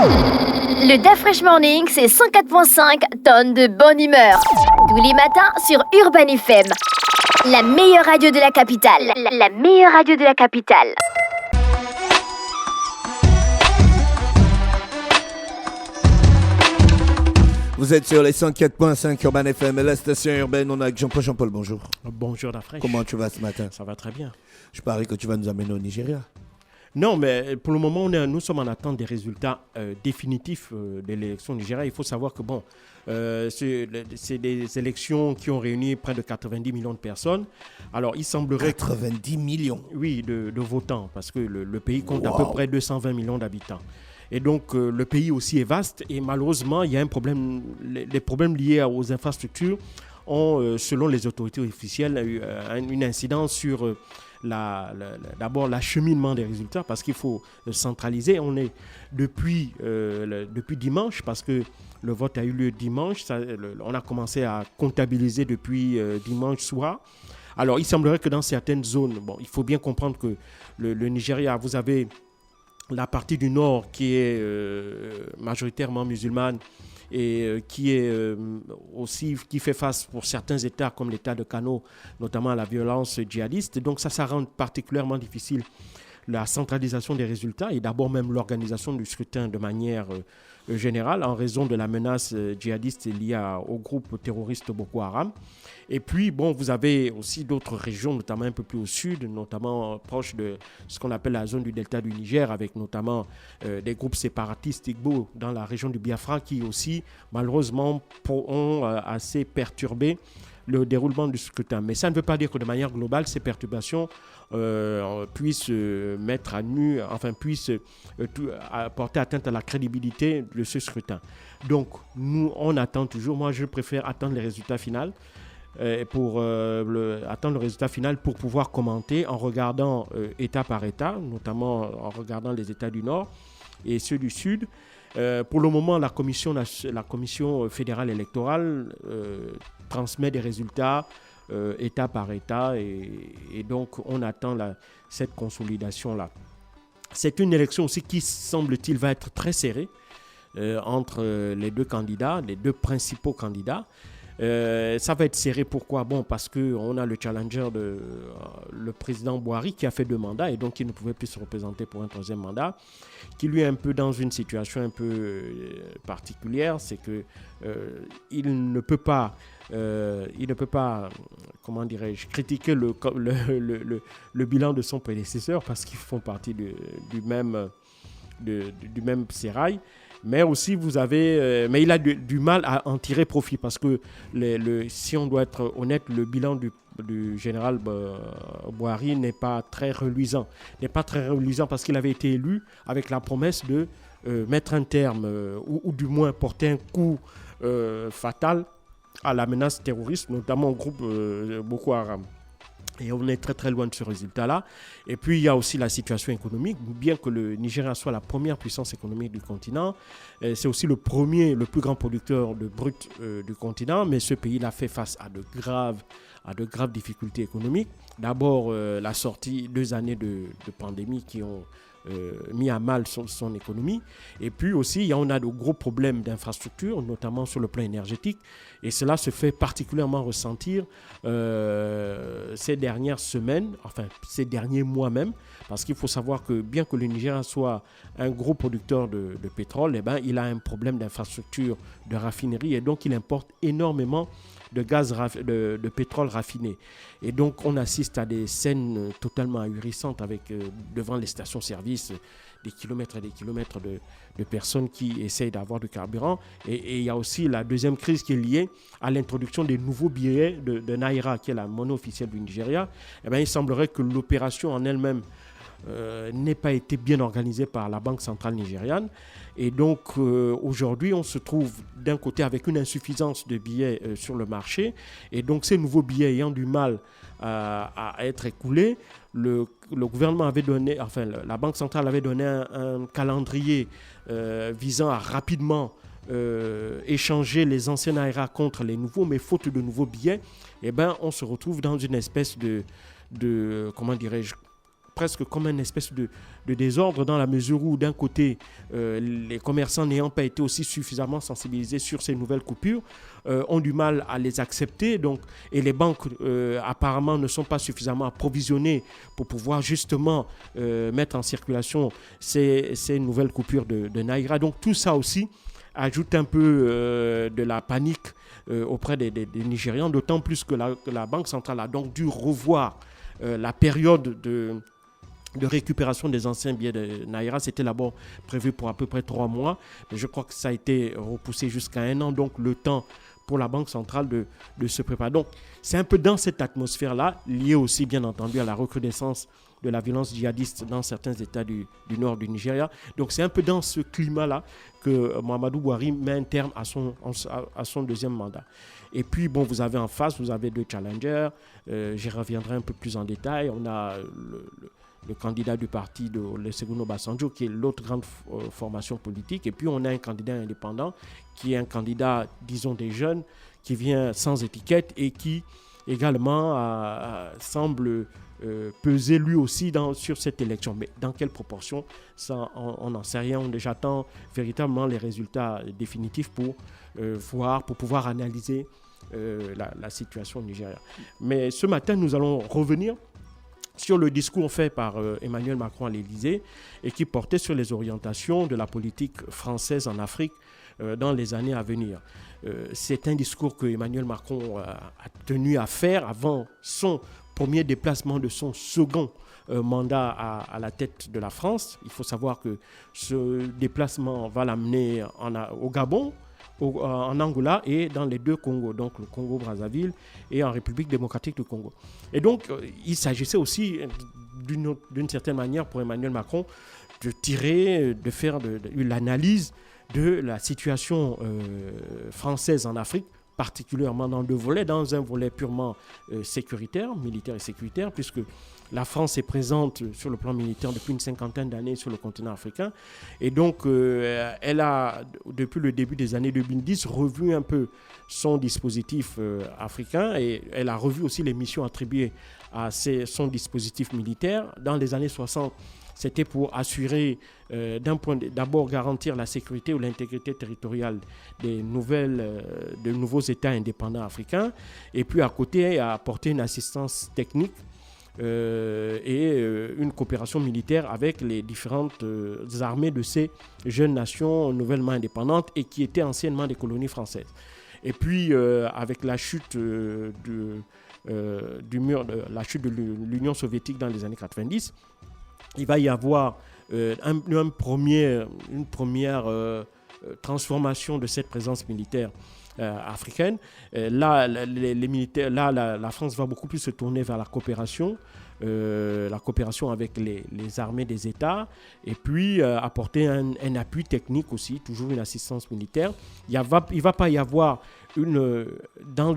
Le DAF Fresh Morning, c'est 104.5 tonnes de bonne humeur. Tous les matins sur Urban FM. La meilleure radio de la capitale. La meilleure radio de la capitale. Vous êtes sur les 104.5 Urban FM et la station urbaine. On a avec Jean-Paul. Jean-Paul, bonjour. Bonjour DAF Fresh. Comment tu vas ce matin? Ça va très bien. Je parie que tu vas nous amener au Nigeria. Non, mais pour le moment, nous sommes en attente des résultats définitifs de l'élection au Nigeria. Il faut savoir que c'est des élections qui ont réuni près de 90 millions de personnes. Alors, il semblerait... 90 millions? Oui, de votants, parce que le pays compte à peu près 220 millions d'habitants. Et donc, le pays aussi est vaste et malheureusement, il y a un problème. Les problèmes liés aux infrastructures ont, selon les autorités officielles, eu une incidence sur d'abord l'acheminement des résultats parce qu'il faut centraliser. On est depuis dimanche parce que le vote a eu lieu dimanche. On a commencé à comptabiliser depuis dimanche soir. Alors, il semblerait que dans certaines zones, il faut bien comprendre que le Nigeria, vous avez la partie du nord qui est majoritairement musulmane et qui fait face pour certains États comme l'État de Kano, notamment à la violence djihadiste. Donc ça rend particulièrement difficile la centralisation des résultats et d'abord même l'organisation du scrutin de manière générale en raison de la menace djihadiste liée au groupe terroriste Boko Haram. Et puis, vous avez aussi d'autres régions, notamment un peu plus au sud, notamment proche de ce qu'on appelle la zone du delta du Niger, avec notamment des groupes séparatistes Igbo dans la région du Biafra qui aussi, malheureusement, ont assez perturbé le déroulement du scrutin. Mais ça ne veut pas dire que de manière globale, ces perturbations puissent mettre à nu, puissent porter atteinte à la crédibilité de ce scrutin. Donc, nous, on attend toujours. Moi, je préfère attendre les résultats finaux. Attendre le résultat final pour pouvoir commenter en regardant État par État, notamment en regardant les États du Nord et ceux du Sud. Pour le moment, la commission fédérale électorale transmet des résultats État par État et donc on attend cette consolidation-là. C'est une élection aussi qui, semble-t-il, va être très serrée entre les deux candidats, les deux principaux candidats. Ça va être serré, pourquoi? Parce qu'on a le challenger le président Buhari qui a fait 2 mandats et donc il ne pouvait plus se représenter pour un 3e mandat, qui lui est un peu dans une situation un peu particulière, c'est que il ne peut pas, comment dirais-je, critiquer le bilan de son prédécesseur parce qu'ils font partie du même sérail. Mais aussi, mais il a du mal à en tirer profit parce que si on doit être honnête, le bilan du général Buhari n'est pas très reluisant. Parce qu'il avait été élu avec la promesse de mettre un terme ou du moins porter un coup fatal à la menace terroriste, notamment au groupe Boko Haram. Et on est très très loin de ce résultat-là. Et puis il y a aussi la situation économique. Bien que le Nigeria soit la première puissance économique du continent, c'est aussi le plus grand producteur de brut du continent. Mais ce pays-là fait face à de graves difficultés économiques. D'abord, la sortie 2 années de pandémie qui ont mis à mal son économie. Et puis aussi, on a de gros problèmes d'infrastructure, notamment sur le plan énergétique. Et cela se fait particulièrement ressentir ces dernières semaines, ces derniers mois même, parce qu'il faut savoir que bien que le Nigeria soit un gros producteur de pétrole, il a un problème d'infrastructure de raffinerie et donc il importe énormément de gaz de pétrole raffiné. Et donc on assiste à des scènes totalement ahurissantes avec devant les stations-service des kilomètres et des kilomètres de personnes qui essayent d'avoir du carburant. Et il y a aussi la deuxième crise qui est liée à l'introduction des nouveaux billets de Naira, qui est la monnaie officielle du Nigeria. Il semblerait que l'opération en elle-même n'ait pas été bien organisée par la Banque centrale nigériane. Et donc aujourd'hui, on se trouve d'un côté avec une insuffisance de billets sur le marché. Et donc ces nouveaux billets ayant du mal à être écoulés, le gouvernement avait donné, la Banque centrale avait donné un calendrier visant à rapidement échanger les anciens Naira contre les nouveaux, mais faute de nouveaux billets, on se retrouve dans une espèce de comment dirais-je, presque comme une espèce de désordre dans la mesure où, d'un côté, les commerçants n'ayant pas été aussi suffisamment sensibilisés sur ces nouvelles coupures, ont du mal à les accepter. Donc, et les banques, apparemment, ne sont pas suffisamment approvisionnées pour pouvoir justement mettre en circulation ces nouvelles coupures de Naira. Donc, tout ça aussi ajoute un peu de la panique auprès des Nigérians, d'autant plus que la Banque centrale a donc dû revoir la période de récupération des anciens billets de Naira. C'était d'abord prévu pour à peu près 3 mois, mais je crois que ça a été repoussé jusqu'à 1 an, donc le temps pour la Banque centrale de se préparer. Donc, c'est un peu dans cette atmosphère-là, liée aussi, bien entendu, à la recrudescence de la violence djihadiste dans certains États du nord du Nigeria. Donc, c'est un peu dans ce climat-là que Mahamadou Buhari met un terme à son deuxième mandat. Et puis, bon, vous avez en face, vous avez 2 challengers. J'y reviendrai un peu plus en détail. On a le candidat du parti de Olusegun Obasanjo, qui est l'autre grande formation politique. Et puis, on a un candidat indépendant, qui est un candidat, disons, des jeunes, qui vient sans étiquette et qui également semble peser lui aussi sur cette élection. Mais dans quelle proportion, ça, on n'en sait rien. J'attends véritablement les résultats définitifs pour voir, pour pouvoir analyser la situation au Nigeria. Mais ce matin, nous allons revenir sur le discours fait par Emmanuel Macron à l'Élysée et qui portait sur les orientations de la politique française en Afrique dans les années à venir. C'est un discours que Emmanuel Macron a tenu à faire avant son premier déplacement de son second mandat à la tête de la France. Il faut savoir que ce déplacement va l'amener au Gabon, en Angola et dans les 2 Congos, donc le Congo-Brazzaville et en République démocratique du Congo. Et donc, il s'agissait aussi, d'une certaine manière, pour Emmanuel Macron, de faire l'analyse de la situation française en Afrique, particulièrement dans 2 volets. Dans un volet purement sécuritaire, militaire et sécuritaire, puisque la France est présente sur le plan militaire depuis une 50aine d'années sur le continent africain. Et donc, elle a, depuis le début des années 2010, revu un peu son dispositif africain et elle a revu aussi les missions attribuées à son dispositif militaire. Dans les années 60, c'était pour assurer, d'abord garantir la sécurité ou l'intégrité territoriale de nouveaux États indépendants africains, et puis à côté, apporter une assistance technique et une coopération militaire avec les différentes armées de ces jeunes nations nouvellement indépendantes et qui étaient anciennement des colonies françaises. Et puis, avec la chute la chute de l'Union soviétique dans les années 90, il va y avoir une première transformation de cette présence militaire africaine. Là, la France va beaucoup plus se tourner vers la coopération avec les armées des États, et puis apporter un appui technique aussi, toujours une assistance militaire. Il ne va pas y avoir dans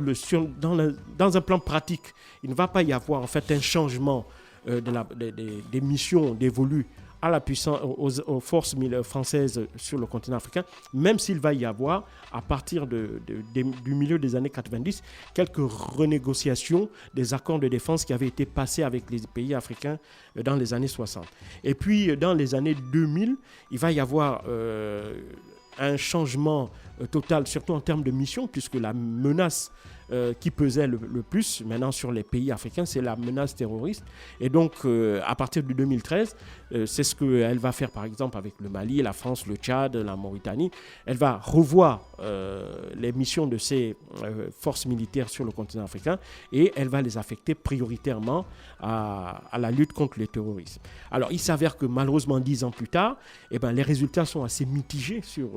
un plan pratique, il ne va pas y avoir en fait un changement des missions dévolues à la puissance, aux forces françaises sur le continent africain, même s'il va y avoir, à partir du milieu des années 90, quelques renégociations des accords de défense qui avaient été passés avec les pays africains dans les années 60. Et puis, dans les années 2000, il va y avoir un changement total, surtout en termes de mission, puisque la menace qui pesait le plus maintenant sur les pays africains, c'est la menace terroriste. Et donc, à partir de 2013, c'est ce qu'elle va faire, par exemple, avec le Mali, la France, le Tchad, la Mauritanie. Elle va revoir les missions de ces forces militaires sur le continent africain et elle va les affecter prioritairement à la lutte contre le terrorisme. Alors, il s'avère que malheureusement, 10 ans plus tard, les résultats sont assez mitigés sur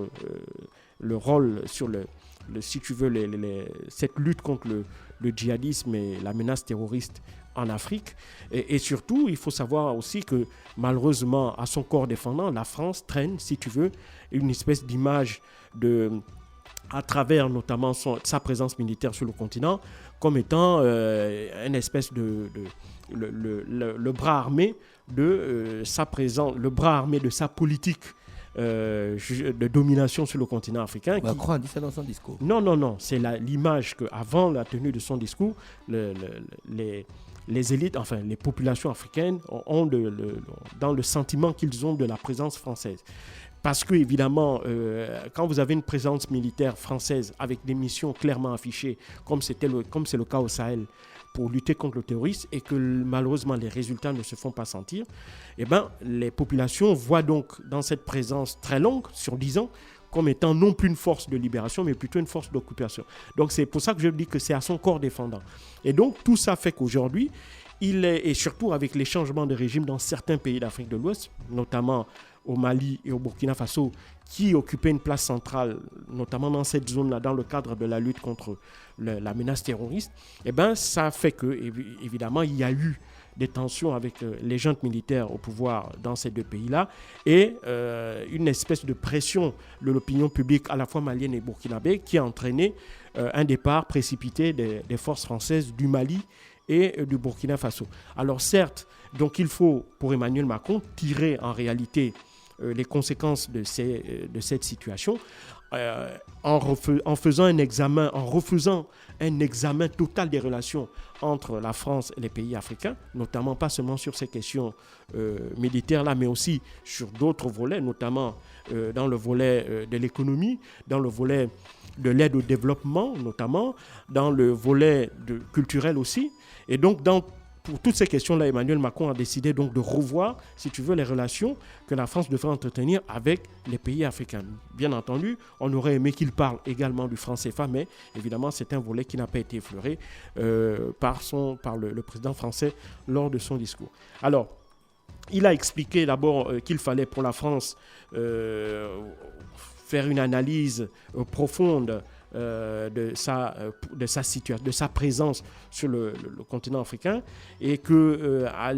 le rôle, sur si tu veux, cette lutte contre le djihadisme et la menace terroriste en Afrique. Et surtout, il faut savoir aussi que malheureusement, à son corps défendant, la France traîne, si tu veux, une espèce d'image à travers notamment sa présence militaire sur le continent, comme étant une espèce le bras armé de sa présence, le bras armé de sa politique de domination sur le continent africain. Macron a dit ça dans son discours. Non, c'est l'image qu'avant la tenue de son discours, les élites, enfin les populations africaines ont dans le sentiment qu'ils ont de la présence française. Parce que, évidemment, quand vous avez une présence militaire française avec des missions clairement affichées, comme c'est le cas au Sahel, pour lutter contre le terrorisme, et que malheureusement les résultats ne se font pas sentir, eh ben, les populations voient donc dans cette présence très longue, sur 10 ans, comme étant non plus une force de libération, mais plutôt une force d'occupation. Donc c'est pour ça que je dis que c'est à son corps défendant. Et donc tout ça fait qu'aujourd'hui, et surtout avec les changements de régime dans certains pays d'Afrique de l'Ouest, notamment au Mali et au Burkina Faso, qui occupaient une place centrale, notamment dans cette zone-là, dans le cadre de la lutte contre la menace terroriste, eh ben, ça fait que, évidemment, il y a eu des tensions avec les juntes militaires au pouvoir dans ces deux pays-là et une espèce de pression de l'opinion publique à la fois malienne et burkinabé qui a entraîné un départ précipité des forces françaises du Mali et du Burkina Faso. Alors certes, donc il faut, pour Emmanuel Macron, tirer en réalité les conséquences de cette situation en faisant un examen, en refusant un examen total des relations entre la France et les pays africains, notamment pas seulement sur ces questions militaires là, mais aussi sur d'autres volets, notamment dans le volet de l'économie, dans le volet de l'aide au développement, notamment dans le volet culturel aussi. Et donc, pour toutes ces questions-là, Emmanuel Macron a décidé donc de revoir, si tu veux, les relations que la France devrait entretenir avec les pays africains. Bien entendu, on aurait aimé qu'il parle également du franc CFA, mais évidemment, c'est un volet qui n'a pas été effleuré par le président français lors de son discours. Alors, il a expliqué d'abord qu'il fallait pour la France faire une analyse profonde de sa présence sur le continent africain et qu'à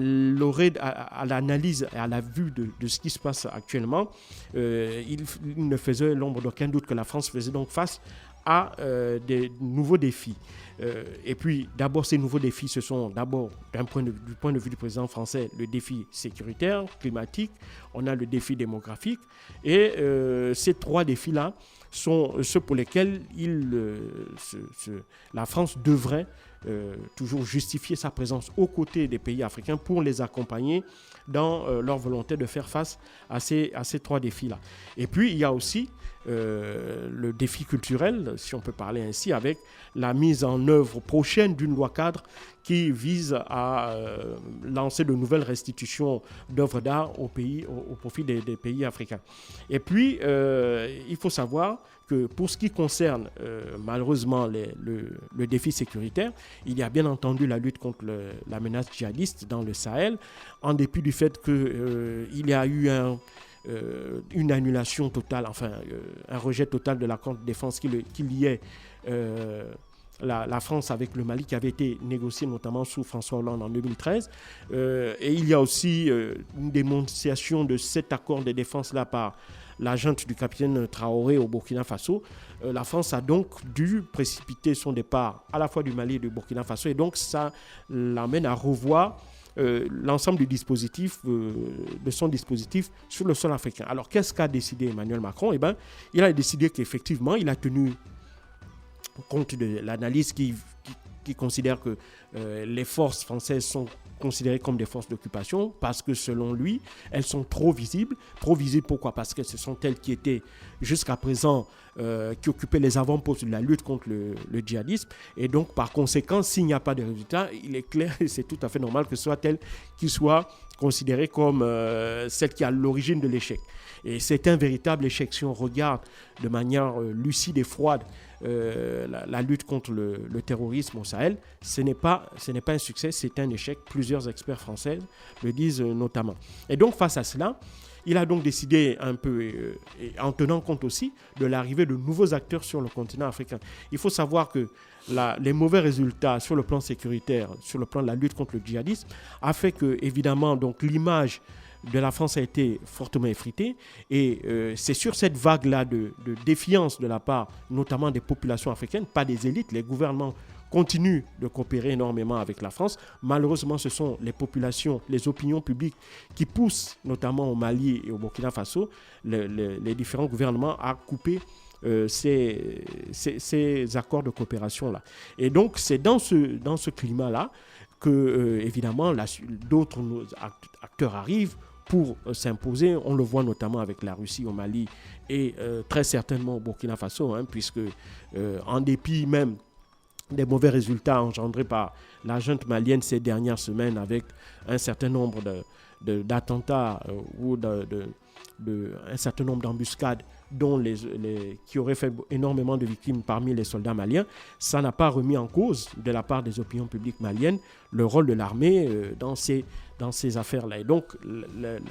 l'analyse et à la vue de ce qui se passe actuellement, il ne faisait l'ombre d'aucun doute que la France faisait donc face à des nouveaux défis. Et puis, d'abord, ces nouveaux défis, ce sont d'abord, du point de vue du président français, le défi sécuritaire, climatique, on a le défi démographique, et ces trois défis-là sont ceux pour lesquels la France devrait toujours justifier sa présence aux côtés des pays africains pour les accompagner dans leur volonté de faire face à ces trois défis-là. Et puis, il y a aussi le défi culturel, si on peut parler ainsi, avec la mise en œuvre prochaine d'une loi cadre qui vise à lancer de nouvelles restitutions d'œuvres d'art au profit des pays africains. Et puis, il faut savoir que pour ce qui concerne malheureusement le défi sécuritaire, il y a bien entendu la lutte contre la menace djihadiste dans le Sahel, en dépit du fait qu'il y a eu une annulation totale, enfin un rejet total de l'accord de défense qui liait la France avec le Mali, qui avait été négocié notamment sous François Hollande en 2013. Et il y a aussi une dénonciation de cet accord de défense-là par la junte du capitaine Traoré au Burkina Faso. La France a donc dû précipiter son départ à la fois du Mali et du Burkina Faso, et donc ça l'amène à revoir l'ensemble du dispositif, de son dispositif sur le sol africain. Alors, qu'est-ce qu'a décidé Emmanuel Macron ? Eh bien, il a décidé qu'effectivement, il a tenu compte de l'analyse qui considère que les forces françaises sont considérées comme des forces d'occupation parce que selon lui, elles sont trop visibles. Trop visibles pourquoi ? Parce que ce sont elles qui étaient jusqu'à présent, qui occupaient les avant-postes de la lutte contre le djihadisme. Et donc, par conséquent, s'il n'y a pas de résultat, il est clair et c'est tout à fait normal que ce soit elles qui soient considérées comme celle qui est à l'origine de l'échec. Et c'est un véritable échec si on regarde de manière lucide et froide la lutte contre le terrorisme au Sahel. Ce n'est pas un succès, c'est un échec. Plusieurs experts français le disent notamment. Et donc face à cela, il a donc décidé un peu, en tenant compte aussi de l'arrivée de nouveaux acteurs sur le continent africain. Il faut savoir que les mauvais résultats sur le plan sécuritaire, sur le plan de la lutte contre le djihadisme, a fait que, évidemment, donc, l'image de la France a été fortement effritée, et c'est sur cette vague-là de défiance de la part notamment des populations africaines, pas des élites. Les gouvernements continuent de coopérer énormément avec la France. Malheureusement, ce sont les populations, les opinions publiques qui poussent, notamment au Mali et au Burkina Faso, les différents gouvernements à couper ces accords de coopération-là. Et donc, c'est dans ce climat-là que, évidemment, d'autres acteurs arrivent pour s'imposer. On le voit notamment avec la Russie au Mali et très certainement au Burkina Faso, puisque en dépit même des mauvais résultats engendrés par la junte malienne ces dernières semaines avec un certain nombre d'attentats ou un certain nombre d'embuscades dont qui auraient fait énormément de victimes parmi les soldats maliens, ça n'a pas remis en cause de la part des opinions publiques maliennes le rôle de l'armée dans ces affaires-là. Et donc,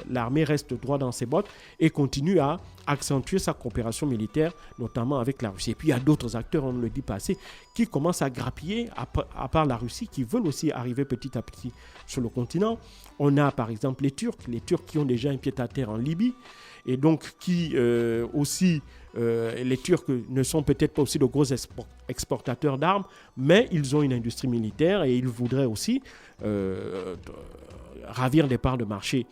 l'armée reste droit dans ses bottes et continue à accentuer sa coopération militaire, notamment avec la Russie. Et puis, il y a d'autres acteurs, on ne le dit pas assez, qui commencent à grappiller, à part la Russie, qui veulent aussi arriver petit à petit sur le continent. On a, par exemple, les Turcs qui ont déjà un pied-à-terre en Libye, et donc qui aussi, les Turcs ne sont peut-être pas aussi de gros exportateurs d'armes, mais ils ont une industrie militaire et ils voudraient aussi ravir des parts de marché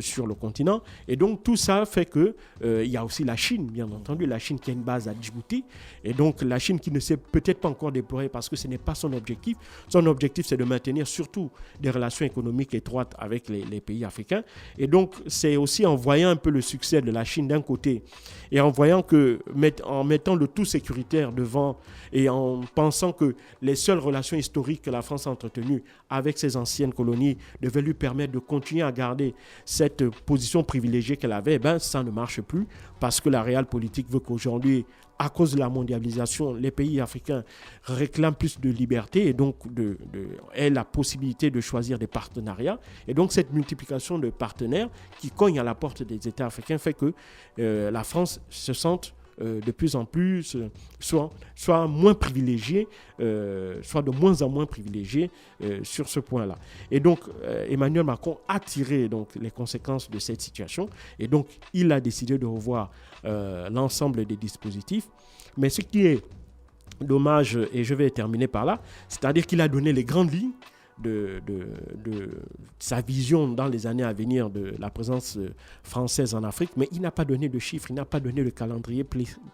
sur le continent. Et donc tout ça fait que il y a aussi la Chine, bien entendu, la Chine qui a une base à Djibouti, et donc la Chine qui ne s'est peut-être pas encore déployée parce que ce n'est pas son objectif. Son objectif, c'est de maintenir surtout des relations économiques étroites avec les pays africains. Et donc c'est aussi en voyant un peu le succès de la Chine d'un côté et en voyant que, en mettant le tout sécuritaire devant et en pensant que les seules relations historiques que la France a entretenues avec ses anciennes colonies devaient lui permettre de continuer à garder cette position privilégiée qu'elle avait, ça ne marche plus parce que la réelle politique veut qu'aujourd'hui, à cause de la mondialisation, les pays africains réclament plus de liberté et donc aient la possibilité de choisir des partenariats. Et donc cette multiplication de partenaires qui cognent à la porte des États africains fait que la France se sente de plus en plus, soit moins privilégié, soit de moins en moins privilégié sur ce point-là. Et donc, Emmanuel Macron a tiré donc, les conséquences de cette situation et donc il a décidé de revoir l'ensemble des dispositifs. Mais ce qui est dommage, et je vais terminer par là, c'est-à-dire qu'il a donné les grandes lignes de sa vision dans les années à venir de la présence française en Afrique, mais il n'a pas donné de chiffres, il n'a pas donné de calendrier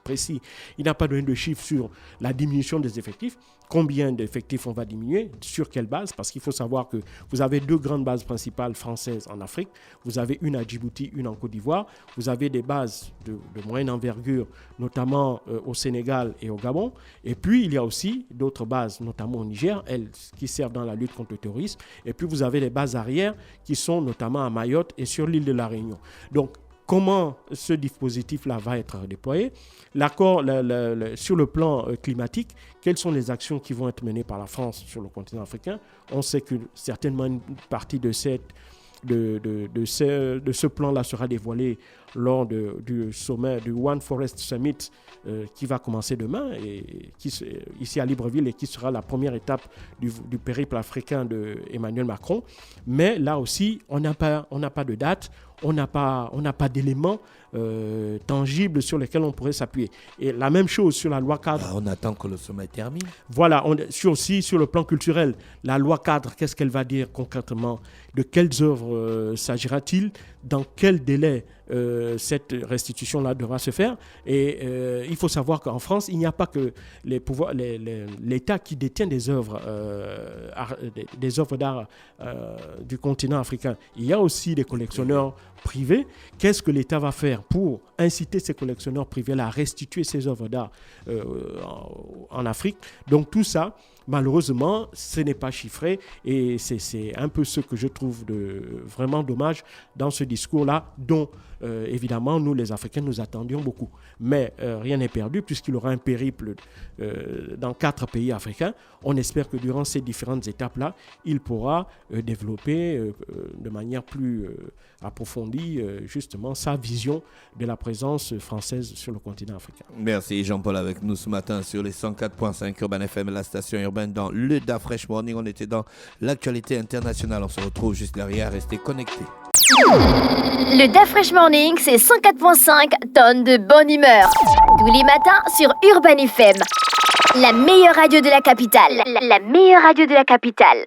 précis, il n'a pas donné de chiffres sur la diminution des effectifs, combien d'effectifs on va diminuer, sur quelle base, parce qu'il faut savoir que vous avez 2 grandes bases principales françaises en Afrique, vous avez une à Djibouti, une en Côte d'Ivoire, vous avez des bases de moyenne envergure, notamment au Sénégal et au Gabon, et puis il y a aussi d'autres bases, notamment au Niger, elles qui servent dans la lutte contre le terrorisme, et puis vous avez les bases arrières qui sont notamment à Mayotte et sur l'île de la Réunion. Donc, comment ce dispositif-là va être déployé? L'accord sur le plan climatique, quelles sont les actions qui vont être menées par la France sur le continent africain? On sait que certainement une partie de ce plan-là sera dévoilé lors du sommet du One Forest Summit qui va commencer demain et ici à Libreville et qui sera la première étape du périple africain d'Emmanuel Macron. Mais là aussi, on n'a pas de date, on n'a pas d'éléments tangibles sur lesquels on pourrait s'appuyer. Et la même chose sur la loi cadre. On attend que le sommet termine. Voilà, aussi sur le plan culturel, la loi cadre, qu'est-ce qu'elle va dire concrètement? De quelles œuvres s'agira-t-il? Dans quel délai cette restitution-là devra se faire? Et il faut savoir qu'en France, il n'y a pas que l'État qui détient des œuvres d'art du continent africain. Il y a aussi des collectionneurs privés. Qu'est-ce que l'État va faire pour inciter ces collectionneurs privés-là à restituer ces œuvres d'art en Afrique? Donc tout ça, malheureusement, ce n'est pas chiffré et c'est un peu ce que je trouve vraiment dommage dans ce discours-là dont, évidemment, nous, les Africains, nous attendions beaucoup. Mais rien n'est perdu puisqu'il aura un périple dans 4 pays africains. On espère que durant ces différentes étapes-là, il pourra développer de manière plus approfondie, justement, sa vision de la présence française sur le continent africain. Merci Jean-Paul avec nous ce matin sur les 104.5 Urban FM, la station urbaine dans le Da Fresh Morning. On était dans l'actualité internationale. On se retrouve juste derrière. Restez connectés. Le Da Fresh Morning, c'est 104.5 tonnes de bonne humeur. Tous les matins sur Urban FM. La meilleure radio de la capitale. La meilleure radio de la capitale.